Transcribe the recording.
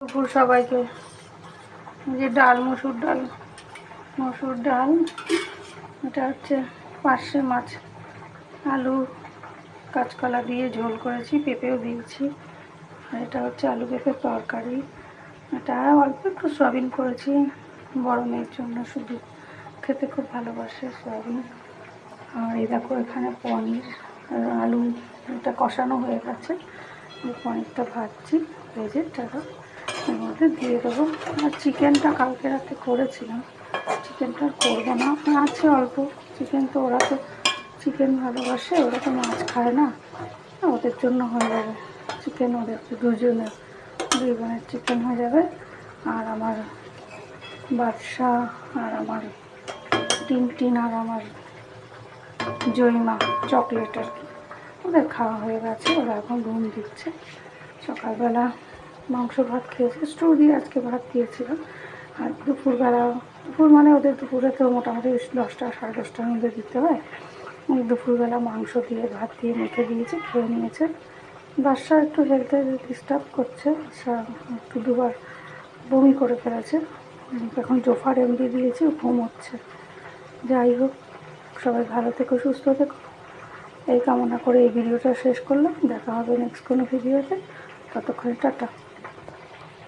দুপুর সবাইকে যে ডাল মসুর ডাল এটা হচ্ছে পার্শে মাছ আলু কাঁচকলা দিয়ে ঝোল করেছি, পেঁপেও দিয়েছি। আর এটা হচ্ছে আলু পেঁপের তরকারি। এটা অল্প একটু সয়াবিন করেছি বড় মেয়ের জন্য, শুধু খেতে খুব ভালোবাসে সয়াবিন। আর এই দেখো এখানে পনির আলু এটা কষানো হয়ে গেছে, পনিরটা ভাজছি ভেজে টাকা এর মধ্যে দিয়ে দেবো। আর চিকেনটা কালকে রাতে করেছিলাম, চিকেনটা করবো না, আছে অল্প চিকেন, তো ওরা তো চিকেন ভালোবাসে, ওরা তো মাছ খায় না, ওদের জন্য হয়ে যাবে চিকেন, ওদের দুজনের দুই বোনের চিকেন হয়ে যাবে। আর আমার বাদশা আর আমার টিন আর আমার জয়মা চকলেট আর কি, ওদের খাওয়া হয়ে গেছে, ওরা এখন ঘুম দিচ্ছে। সকালবেলা মাংস ভাত খেয়েছে, স্টু দিয়ে আজকে ভাত দিয়েছিলাম। আর দুপুর মানে ওদের দুপুরে তো মোটামুটি 10টা সাড়ে 10টার মধ্যে দিতে হয়। দুপুরবেলা মাংস দিয়ে ভাত দিয়ে মেখে দিয়েছি, খেয়ে নিয়েছে। বাচ্চা একটু হেলথে ডিস্টার্ব করছে, একটু দুবার বমি করে ফেলেছে, এখন জোফার এমডি দিয়েছি, ঘুম হচ্ছে। যাই হোক, সবাই ভালো থেকো, সুস্থ থেকো, এই কামনা করে এই ভিডিওটা শেষ করলাম। দেখা হবে নেক্সট কোনো ভিডিওতে, ততক্ষণে টাটা।